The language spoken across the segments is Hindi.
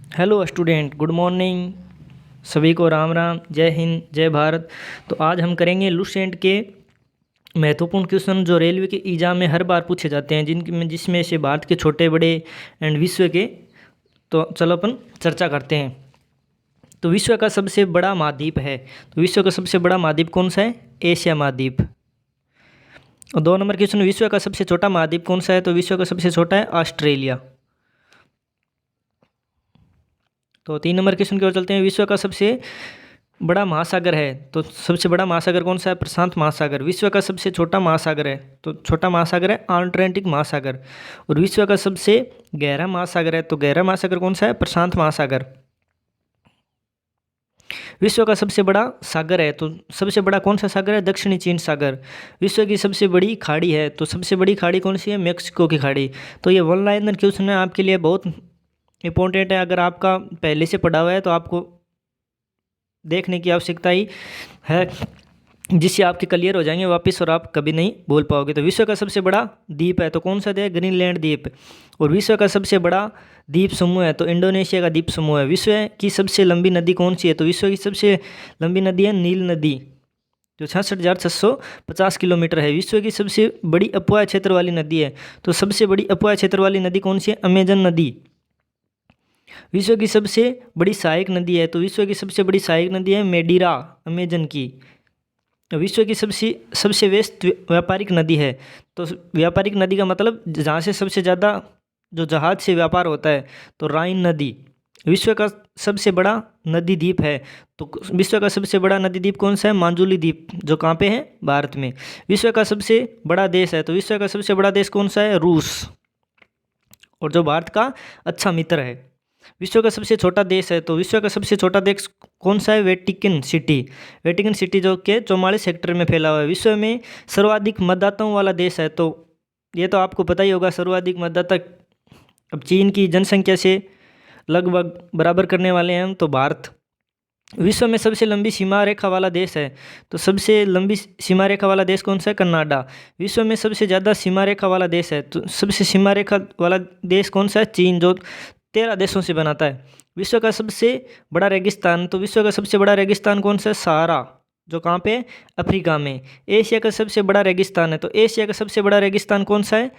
Hello student, good morning. सभी को राम राम, जय हिंद, जय भारत। तो आज हम करेंगे लुसेंट के महत्वपूर्ण क्वेश्चन जो रेलवे के एग्जाम में हर बार पूछे जाते हैं, जिसमें से भारत के छोटे बड़े एंड विश्व के। तो चलो अपन चर्चा करते हैं। तो विश्व का सबसे बड़ा महाद्वीप है, तो विश्व का सबसे बड़ा महाद्वीप कौन सा है? एशिया महाद्वीप। और 2 नंबर क्वेश्चन, विश्व का सबसे छोटा महाद्वीप कौन सा है? तो विश्व का सबसे छोटा है ऑस्ट्रेलिया। तो 3 नंबर क्वेश्चन की ओर चलते हैं। विश्व का सबसे बड़ा महासागर है, तो सबसे बड़ा महासागर कौन सा है? प्रशांत महासागर। विश्व का सबसे छोटा महासागर है, तो छोटा महासागर है अटलांटिक महासागर। और विश्व का सबसे गहरा महासागर है, तो गहरा महासागर कौन सा है? प्रशांत महासागर। विश्व का सबसे बड़ा सागर है, तो सबसे बड़ा कौन सा सागर है? दक्षिणी चीन सागर। विश्व की सबसे बड़ी खाड़ी है, तो सबसे बड़ी खाड़ी कौन सी है? मैक्सिको की खाड़ी। तो ये वन लाइनर क्वेश्चन है, आपके लिए बहुत इंपॉर्टेंट है। अगर आपका पहले से पढ़ा हुआ है तो आपको देखने की आवश्यकता ही है, जिससे आपके क्लियर हो जाएंगे वापस और आप कभी नहीं भूल पाओगे। तो विश्व का सबसे बड़ा द्वीप है, तो कौन सा है? ग्रीनलैंड द्वीप। और विश्व का सबसे बड़ा द्वीप समूह है, तो इंडोनेशिया का द्वीप समूह है। विश्व की सबसे लंबी नदी कौन सी है? तो विश्व की सबसे लंबी नदी है नील नदी, जो 66,650 किलोमीटर है। विश्व की सबसे बड़ी अपवाह क्षेत्र वाली नदी है, तो सबसे बड़ी अपवाह क्षेत्र वाली नदी कौन सी है? अमेजन नदी। विश्व की सबसे बड़ी सहायक नदी है, तो विश्व की सबसे बड़ी सहायक नदी है मेडीरा, अमेजन की। विश्व की सबसे सबसे व्यस्त व्यापारिक नदी है, तो व्यापारिक नदी का मतलब जहाँ से सबसे ज़्यादा जो जहाज से व्यापार होता है, तो राइन नदी। विश्व का सबसे बड़ा नदी द्वीप है, तो विश्व का सबसे बड़ा नदी द्वीप कौन सा है? मांजुली द्वीप, जो कहाँ पे है? भारत में। विश्व का सबसे बड़ा देश है, तो विश्व का सबसे बड़ा देश कौन सा है? रूस, और जो भारत का अच्छा मित्र है। विश्व का सबसे छोटा देश है, तो विश्व का सबसे छोटा देश कौन सा है? Vatican city. वेटिकन सिटी जो कि 44 हेक्टेयर में फैला हुआ है। विश्व में सर्वाधिक मतदाताओं वाला देश है, तो ये तो आपको पता ही होगा, सर्वाधिक मतदाता अब चीन की जनसंख्या से लगभग बराबर करने वाले हैं हम, तो भारत। विश्व में सबसे लंबी सीमा रेखा वाला देश है, तो सबसे लंबी सीमा रेखा वाला देश कौन सा है? कनाडा। विश्व में सबसे ज़्यादा सीमा रेखा वाला देश है, तो सबसे सीमा रेखा वाला देश कौन सा है? चीन, जो 13 देशों से बनाता है। विश्व का सबसे बड़ा रेगिस्तान, तो विश्व का सबसे बड़ा रेगिस्तान कौन सा है? सहारा, जो कहाँ पे है? अफ्रीका में। एशिया का सबसे बड़ा रेगिस्तान है, तो एशिया का सबसे बड़ा रेगिस्तान कौन सा है?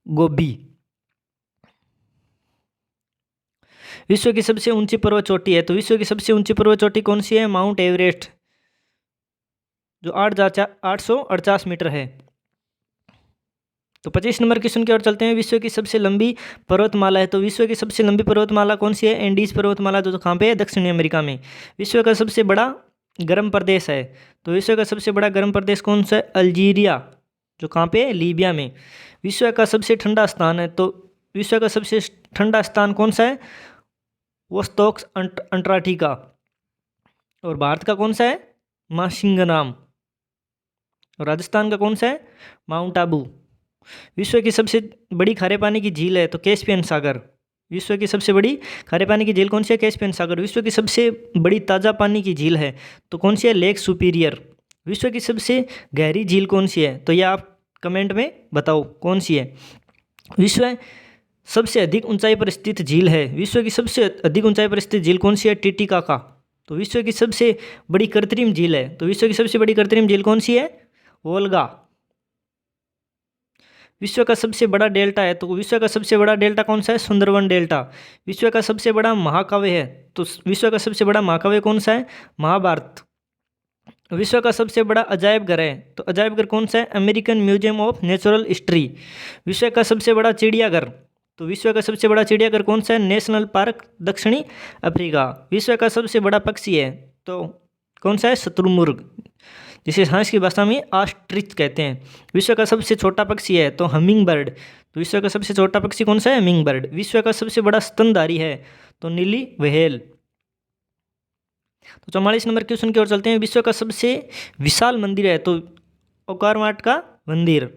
गोबी। विश्व की सबसे ऊंची पर्वत चोटी है, तो विश्व की सबसे ऊंची पर्वत चोटी कौन सी है? माउंट एवरेस्ट, जो 848 मीटर है। तो 25 नंबर क्वेश्चन की ओर चलते हैं। विश्व की सबसे लंबी पर्वतमाला है, तो विश्व की सबसे लंबी पर्वतमाला कौन सी है? एंडीज पर्वतमाला, जो कहाँ पे है? दक्षिणी अमेरिका में। विश्व का सबसे बड़ा गर्म प्रदेश है, तो विश्व का सबसे बड़ा गर्म प्रदेश कौन सा है? अल्जीरिया, जो कहाँ पे है? लीबिया में। विश्व का सबसे ठंडा स्थान है, तो विश्व का सबसे ठंडा स्थान कौन सा है? Vostok Antarctica. और भारत का कौन सा है? मासिंगनाम। और राजस्थान का कौन सा है? माउंट आबू। विश्व की सबसे बड़ी खारे पानी की झील है, तो कैस्पियन सागर। विश्व की सबसे बड़ी खारे पानी की झील कौन सी है? कैस्पियन सागर। विश्व की सबसे बड़ी ताज़ा पानी की झील है, तो कौन सी है? Lake superior. विश्व की सबसे गहरी झील कौन सी है? तो यह आप कमेंट में बताओ कौन सी है। विश्व सबसे अधिक ऊंचाई पर स्थित झील है, विश्व की सबसे अधिक ऊंचाई पर स्थित झील कौन सी है? टिटिकाका। तो विश्व की सबसे बड़ी कृत्रिम झील है, तो विश्व की सबसे बड़ी कृत्रिम झील कौन सी है? वोल्गा। विश्व का सबसे बड़ा डेल्टा है, तो विश्व का सबसे बड़ा डेल्टा कौन सा है? सुंदरवन डेल्टा। विश्व का सबसे बड़ा महाकाव्य है, तो विश्व का सबसे बड़ा महाकाव्य कौन सा है? महाभारत। विश्व का सबसे बड़ा अजायब घर है, तो अजायब घर कौन सा है? American museum of natural history. विश्व का सबसे बड़ा चिड़ियाघर, तो विश्व का सबसे बड़ा चिड़ियाघर कौन सा है? नेशनल पार्क, दक्षिणी अफ्रीका। विश्व का सबसे बड़ा पक्षी है, तो कौन सा है? शुतुरमुर्ग, जिसे साइंस की भाषा में ऑस्ट्रिच कहते हैं। विश्व का सबसे छोटा पक्षी है, तो हमिंग बर्ड। तो विश्व का सबसे छोटा पक्षी कौन सा है? Humming bird. विश्व का सबसे बड़ा स्तनधारी है, तो नीली व्हेल। तो 44 नंबर क्वेश्चन की ओर चलते हैं। विश्व का सबसे विशाल मंदिर है, तो ओकारवाट का मंदिर।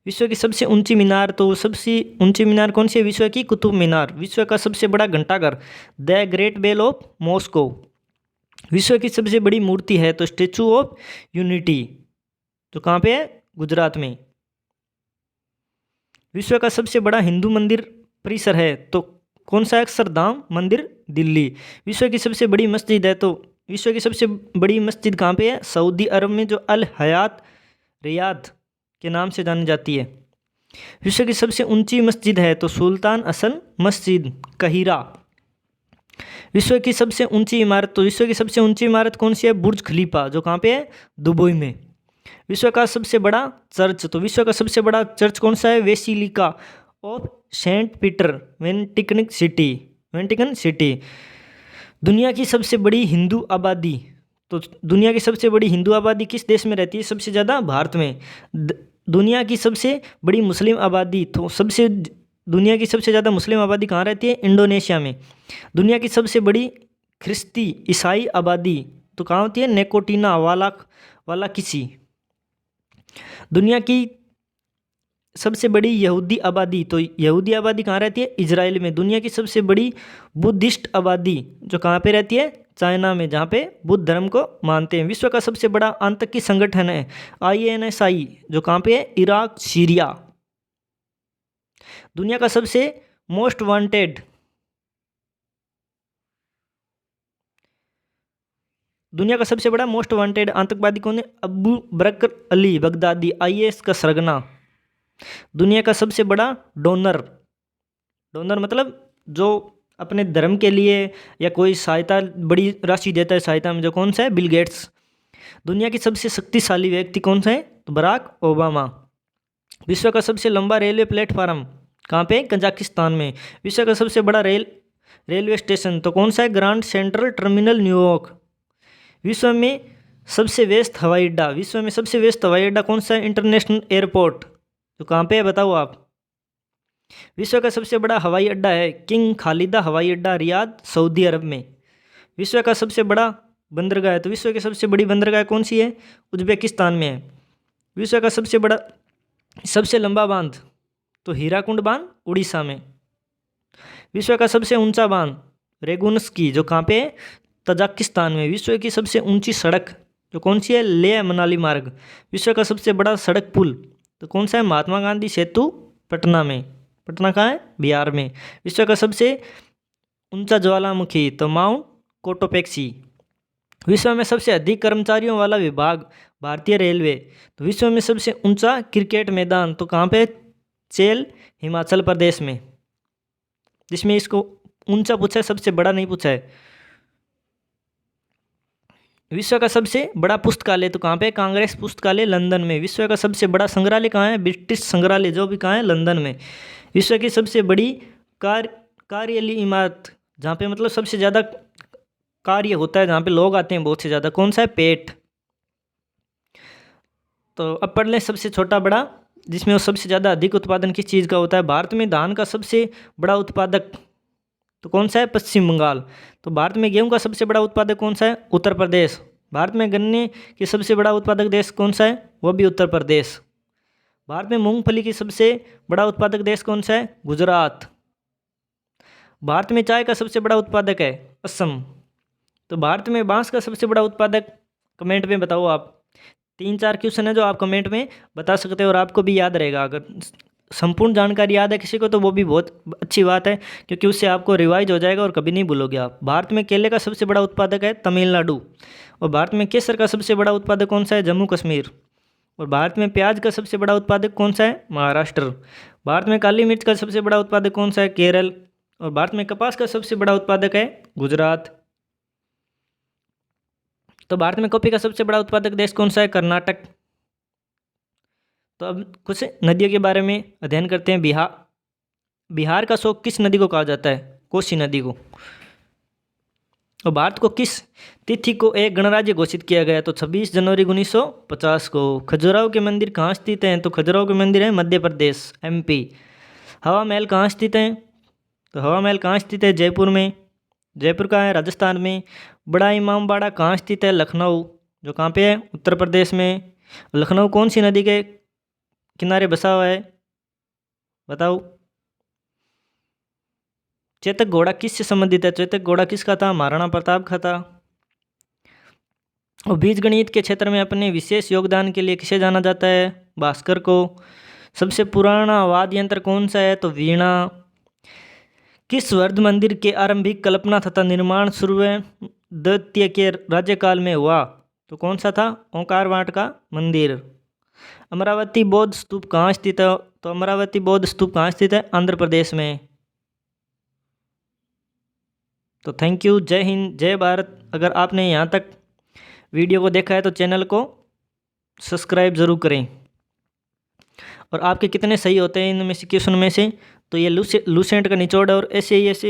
विश्व की सबसे ऊंची मीनार, तो सबसे ऊंची मीनार कौन सी है? विश्व की कुतुब मीनार। विश्व का सबसे बड़ा घंटाघर, the great bell of Moscow. विश्व की सबसे बड़ी मूर्ति है, तो स्टेचू ऑफ यूनिटी, जो कहाँ पे है? गुजरात में। विश्व का सबसे बड़ा हिंदू मंदिर परिसर है, तो कौन सा? अक्षरधाम मंदिर दिल्ली। विश्व की सबसे बड़ी मस्जिद है तो विश्व की सबसे बड़ी मस्जिद कहाँ पे है? सऊदी अरब में, जो अल हयात रियाद के नाम से जानी जाती है। विश्व की सबसे ऊंची मस्जिद है तो सुल्तान असल मस्जिद कहिरा। विश्व की सबसे ऊंची इमारत, तो विश्व की सबसे ऊंची इमारत कौन सी है? बुर्ज खलीफा, जो कहाँ पे है? दुबई में। विश्व का सबसे बड़ा चर्च, तो विश्व का सबसे बड़ा चर्च कौन सा है? Basilica of saint Peter, Vatican city. दुनिया की सबसे बड़ी हिंदू आबादी, तो दुनिया की सबसे बड़ी हिंदू आबादी किस देश में रहती है सबसे ज़्यादा? भारत में। दुनिया की सबसे बड़ी मुस्लिम आबादी, तो दुनिया की सबसे ज़्यादा मुस्लिम आबादी कहाँ रहती है? इंडोनेशिया में। दुनिया की सबसे बड़ी ख्रिस्ती ईसाई आबादी तो कहाँ होती है? नेकोटिना वाला किसी। दुनिया की सबसे बड़ी यहूदी आबादी, तो यहूदी आबादी कहाँ रहती है? इजराइल में। दुनिया की सबसे बड़ी बुद्धिस्ट आबादी जो कहाँ पे रहती है? चाइना में, जहाँ पे बुद्ध धर्म को मानते हैं। विश्व का सबसे बड़ा आतंकी संगठन है INSI, जो कहाँ पे है? Iraq Syria. दुनिया का सबसे मोस्ट वांटेड, दुनिया का सबसे बड़ा मोस्ट वांटेड आतंकवादी कौन है? अबू बकर अली बगदादी, IS का सरगना। दुनिया का सबसे बड़ा डोनर मतलब जो अपने धर्म के लिए या कोई सहायता, बड़ी राशि देता है सहायता में, जो कौन सा है? Bill Gates. दुनिया की सबसे शक्तिशाली व्यक्ति कौन सा है? तो बराक ओबामा। विश्व का सबसे लंबा रेलवे प्लेटफार्म कहाँ पे? कजाकिस्तान में। विश्व का सबसे बड़ा रेलवे स्टेशन तो कौन सा है? Grand central terminal New York. विश्व में सबसे व्यस्त हवाई अड्डा, विश्व में सबसे व्यस्त हवाई अड्डा कौन सा है? इंटरनेशनल एयरपोर्ट, तो कहाँ पे है बताओ आप? विश्व का सबसे बड़ा हवाई अड्डा है किंग खालिदा हवाई अड्डा, रियाद, सऊदी अरब में। विश्व का सबसे बड़ा बंदरगाह है, तो विश्व की सबसे बड़ी बंदरगाह कौन सी है? उज्बेकिस्तान में है। विश्व का सबसे लंबा बांध तो हीराकुंड बांध, उड़ीसा में। विश्व का सबसे ऊंचा बांध रेगुनस्की, जो कहाँ पे है? तजाकिस्तान में। विश्व की सबसे ऊंची सड़क जो कौन सी है? लेह मनाली मार्ग। विश्व का सबसे बड़ा सड़क पुल तो कौन सा है? महात्मा गांधी सेतु, पटना में। पटना कहाँ है? बिहार में। विश्व का सबसे ऊंचा ज्वालामुखी तो माउंट कोटोपेक्सी। विश्व में सबसे अधिक कर्मचारियों वाला विभाग भारतीय रेलवे। तो विश्व में सबसे ऊंचा क्रिकेट मैदान तो कहाँ पे? चेल, हिमाचल प्रदेश में। जिसमें इसको ऊंचा पूछा है, सबसे बड़ा नहीं पूछा है। विश्व का सबसे बड़ा पुस्तकालय तो कहाँ पे? कांग्रेस पुस्तकालय, लंदन में। विश्व का सबसे बड़ा संग्रहालय कहाँ है? ब्रिटिश संग्रहालय, जो भी कहाँ है? लंदन में। विश्व की सबसे बड़ी कार्यालय इमारत, जहाँ पे मतलब सबसे ज़्यादा कार्य होता है, जहाँ पे लोग आते हैं बहुत से ज़्यादा, कौन सा है? पेट। तो अब पढ़ लें सबसे छोटा बड़ा, जिसमें वो सबसे ज़्यादा अधिक उत्पादन किस चीज़ का होता है? भारत में धान का सबसे बड़ा उत्पादक तो कौन सा है? पश्चिम बंगाल। तो भारत में गेहूं का सबसे बड़ा उत्पादक कौन सा है? उत्तर प्रदेश। भारत में गन्ने की सबसे बड़ा उत्पादक देश कौन सा है? वो भी उत्तर प्रदेश। भारत में मूंगफली की सबसे बड़ा उत्पादक देश कौन सा है? गुजरात। भारत में चाय का सबसे बड़ा उत्पादक है असम। तो भारत में बांस का सबसे बड़ा उत्पादक, कमेंट में बताओ आप। 3-4 क्वेश्चन है जो आप कमेंट में बता सकते हो और आपको भी याद रहेगा। अगर संपूर्ण जानकारी याद है किसी को तो वो भी बहुत अच्छी बात है, क्योंकि उससे आपको रिवाइज हो जाएगा और कभी नहीं भूलोगे आप। भारत में केले का सबसे बड़ा उत्पादक है तमिलनाडु। और भारत में केसर का सबसे बड़ा उत्पादक कौन सा है? जम्मू कश्मीर। और भारत में प्याज का सबसे बड़ा उत्पादक कौन सा है? महाराष्ट्र। भारत में काली मिर्च का सबसे बड़ा उत्पादक कौन सा है? केरल। और भारत में कपास का सबसे बड़ा उत्पादक है गुजरात। तो भारत में कॉफी का सबसे बड़ा उत्पादक देश कौन सा है? कर्नाटक। तो अब कुछ नदियों के बारे में अध्ययन करते हैं। बिहार का शोक किस नदी को कहा जाता है? कोसी नदी को। और भारत को किस तिथि को एक गणराज्य घोषित किया गया? तो 26 जनवरी 1950 को। खजुराहो के मंदिर कहाँ स्थित हैं? तो खजुराहो के मंदिर है मध्य प्रदेश, MP। हवा महल कहाँ स्थित है? तो हवा महल कहाँ स्थित है? जयपुर में। जयपुर कहाँ है? राजस्थान में। बड़ा इमामबाड़ा कहाँ स्थित है? लखनऊ, जो कहाँ पे है? उत्तर प्रदेश में। लखनऊ कौन सी नदी के किनारे बसा हुआ है? बताओ। चेतक घोड़ा किससे संबंधित है? चेतक घोड़ा किसका था? महाराणा प्रताप का था। और बीजगणित के क्षेत्र में अपने विशेष योगदान के लिए किसे जाना जाता है? भास्कर को। सबसे पुराना वाद्य यंत्र कौन सा है? तो वीणा। किस वर्ध मंदिर के आरंभिक कल्पना तथा निर्माण सूर्य द्वितीय के राज्यकाल में हुआ? तो कौन सा था? ओंकार वाट का मंदिर। अमरावती बौद्ध स्तूप कहाँ स्थित है? तो अमरावती बौद्ध स्तूप कहाँ स्थित है? आंध्र प्रदेश में। तो थैंक यू, जय हिंद, जय भारत। अगर आपने यहाँ तक वीडियो को देखा है तो चैनल को सब्सक्राइब ज़रूर करें। और आपके कितने सही होते हैं इनमें से क्वेश्चन में से? तो ये लूसेंट का निचोड़ और ऐसे ही ऐसे